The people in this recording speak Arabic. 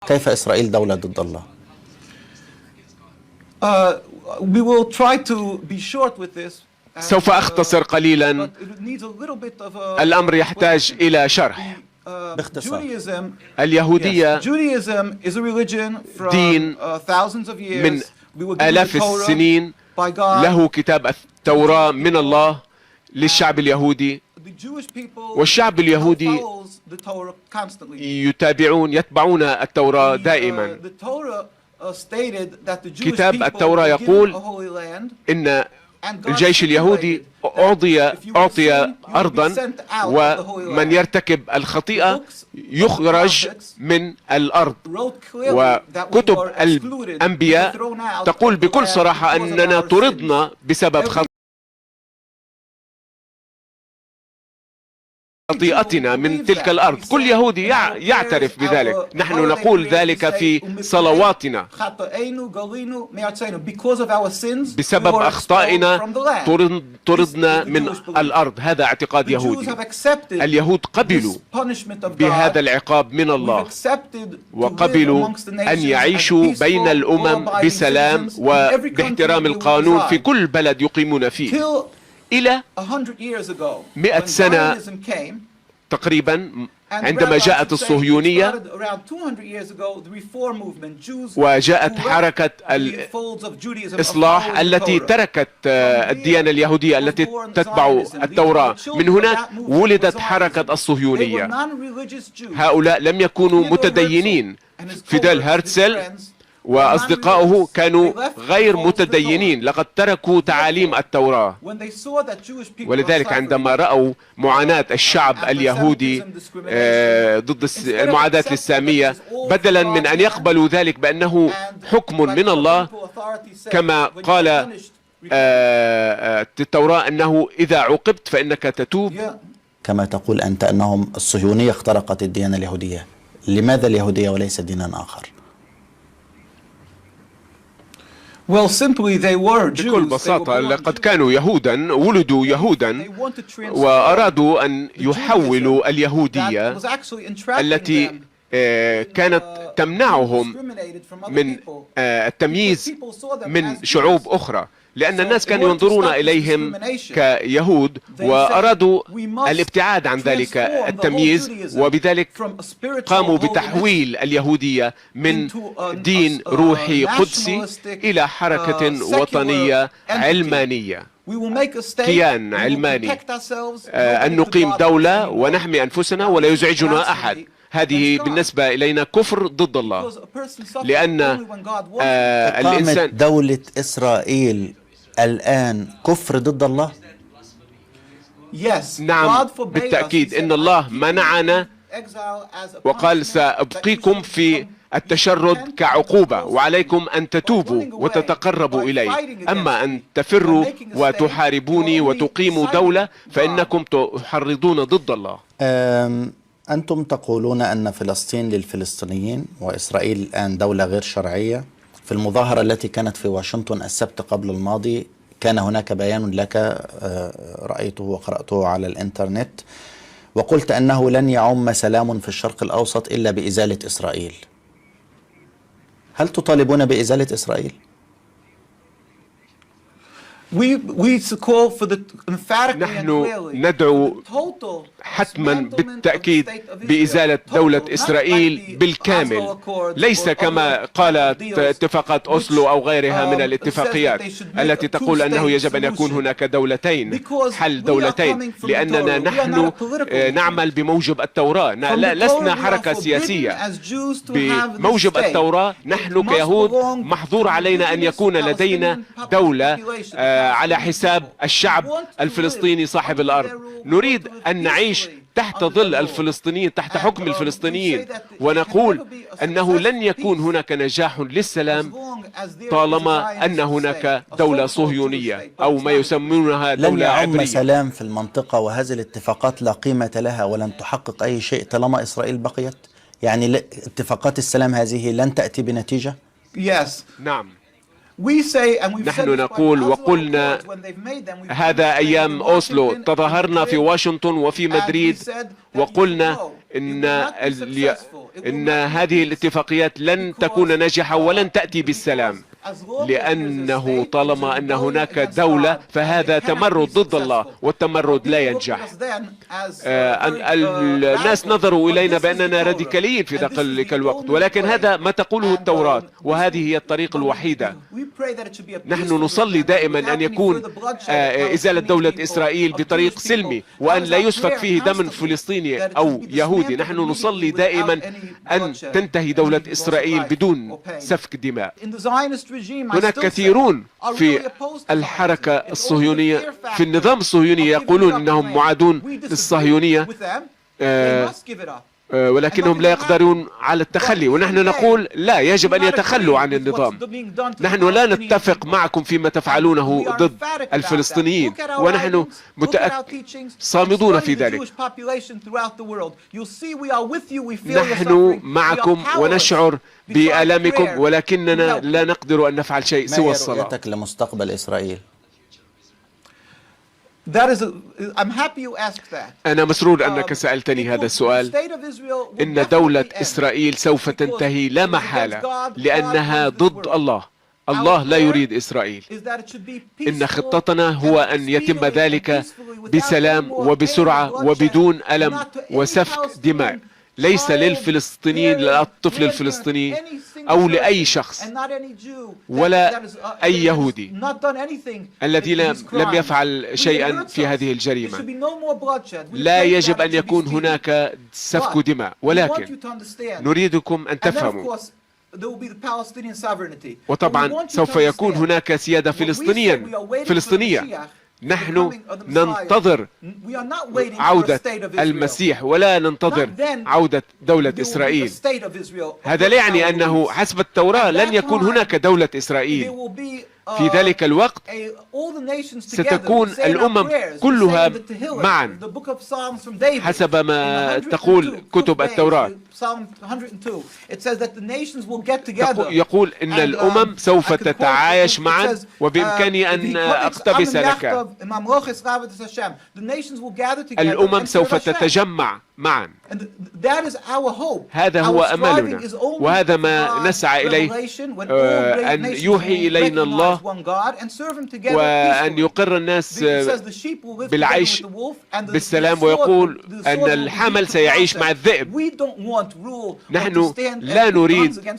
كيف إسرائيل دولة ضد الله؟ We will try to be short with this. سوف أختصر قليلا. الأمر يحتاج إلى شرح. باختصار. اليهودية دين من آلاف السنين، له كتاب التوراة من الله للشعب اليهودي، والشعب اليهودي يتبعون التوراة دائما. كتاب التوراة يقول إن الجيش اليهودي أعطي أرضا، ومن يرتكب الخطيئة يخرج من الأرض. وكتب الأنبياء تقول بكل صراحة أننا طردنا بسبب خطيئتنا من تلك الأرض. كل يهودي يعترف بذلك. نحن نقول ذلك في صلواتنا. بسبب أخطائنا طردنا من الأرض. هذا اعتقاد يهودي. اليهود قبلوا بهذا العقاب من الله، وقبلوا أن يعيشوا بين الأمم بسلام وباحترام القانون في كل بلد يقيمون فيه. إلى 100 سنة تقريبا عندما جاءت الصهيونية وجاءت حركة الإصلاح التي تركت الديانة اليهودية التي تتبع التوراة. من هناك ولدت حركة الصهيونية. هؤلاء لم يكونوا متدينين. فيدل هرتزل وأصدقائه كانوا غير متدينين، لقد تركوا تعاليم التوراة. ولذلك عندما رأوا معاناة الشعب اليهودي ضد المعاداة الإسلامية، بدلا من أن يقبلوا ذلك بأنه حكم من الله، كما قال التوراة أنه إذا عوقبت فإنك تتوب. كما تقول أنت أنهم الصهيونية اخترقت الديانة اليهودية، لماذا اليهودية وليس دينا آخر؟ بكل بساطة لقد كانوا يهودا، ولدوا يهودا، وأرادوا أن يحولوا اليهودية التي كانت تمنعهم من التمييز من شعوب أخرى، لأن الناس كانوا ينظرون إليهم كيهود، وأرادوا الابتعاد عن ذلك التمييز، وبذلك قاموا بتحويل اليهودية من دين روحي قدسي إلى حركة وطنية علمانية، كيان علماني، أن نقيم دولة ونحمي أنفسنا ولا يزعجنا أحد. هذه بالنسبة إلينا كفر ضد الله، لأن الإنسان دولة إسرائيل الآن كفر ضد الله. نعم بالتأكيد، إن الله منعنا وقال سأبقيكم في التشرد كعقوبة، وعليكم أن تتوبوا وتتقربوا إلي. أما أن تفروا وتحاربوني وتقيموا دولة فإنكم تحرضون ضد الله. أنتم تقولون أن فلسطين للفلسطينيين وإسرائيل الآن دولة غير شرعية. في المظاهرة التي كانت في واشنطن السبت قبل الماضي كان هناك بيان لك رأيته وقرأته على الإنترنت، وقلت أنه لن يعم سلام في الشرق الأوسط إلا بإزالة إسرائيل. هل تطالبون بإزالة إسرائيل؟ نحن ندعو حتما بالتأكيد بإزالة دولة إسرائيل بالكامل، ليس كما قالت اتفاقات أوسلو أو غيرها من الاتفاقيات التي تقول أنه يجب أن يكون هناك دولتين، حل دولتين، لأننا نحن نعمل بموجب التوراة، لسنا حركة سياسية. بموجب التوراة نحن كيهود محظور علينا أن يكون لدينا دولة على حساب الشعب الفلسطيني صاحب الأرض. نريد أن نعيش تحت ظل الفلسطينيين، تحت حكم الفلسطينيين، ونقول أنه لن يكون هناك نجاح للسلام طالما أن هناك دولة صهيونية أو ما يسمونها دولة عبرية. لن يعم سلام في المنطقة، وهذه الاتفاقات لا قيمة لها ولن تحقق أي شيء طالما إسرائيل بقيت. يعني اتفاقات السلام هذه لن تأتي بنتيجة. نعم. نحن نقول وقلنا هذا أيام أوسلو، تظاهرنا في واشنطن وفي مدريد وقلنا إن هذه الاتفاقيات لن تكون ناجحة ولن تأتي بالسلام، لأنه طالما أن هناك دولة فهذا تمرد ضد الله، والتمرد لا ينجح. الناس نظروا إلينا بأننا راديكاليين في ذلك الوقت، ولكن هذا ما تقوله التوراة، وهذه هي الطريق الوحيدة. نحن نصلي دائما أن يكون إزالة دولة إسرائيل بطريق سلمي، وأن لا يسفك فيه دم فلسطيني أو يهودي. نحن نصلي دائما أن تنتهي دولة إسرائيل بدون سفك دماء. هناك كثيرون في الحركة الصهيونية في النظام الصهيوني يقولون أنهم معادون للصهيونية، ولكنهم لا يقدرون على التخلي، ونحن نقول لا، يجب أن يتخلوا عن النظام. نحن لا نتفق معكم فيما تفعلونه ضد الفلسطينيين، ونحن صامدون في ذلك. نحن معكم ونشعر بآلامكم، ولكننا لا نقدر أن نفعل شيء سوى الصلاة. ما رؤيتك لمستقبل إسرائيل؟ أنا مسرور أنك سألتني هذا السؤال. إن دولة إسرائيل سوف تنتهي لا محالة، لأنها ضد الله. الله لا يريد إسرائيل. إن خطتنا هو أن يتم ذلك بسلام وبسرعة وبدون ألم وسفك دماء، ليس للفلسطينيين، للطفل الفلسطيني أو لأي شخص ولا أي يهودي الذي لم يفعل شيئا في هذه الجريمة. لا يجب أن يكون هناك سفك دماء، ولكن نريدكم أن تفهموا، وطبعا سوف يكون هناك سيادة فلسطينية. نحن ننتظر عودة المسيح ولا ننتظر عودة دولة إسرائيل. هذا لا يعني أنه حسب التوراة لن يكون هناك دولة إسرائيل. في ذلك الوقت ستكون الأمم كلها معا حسب ما تقول كتب التوراة. يقول إن الأمم سوف تتعايش معا، وبإمكاني أن أقتبس لك. الأمم سوف تتجمع معا. هذا هو أملنا، وهذا ما نسعى إليه، أن يوحي إلينا الله وأن يقر الناس بالعيش بالسلام، ويقول أن الحمل سيعيش مع الذئب. نحن لا نريد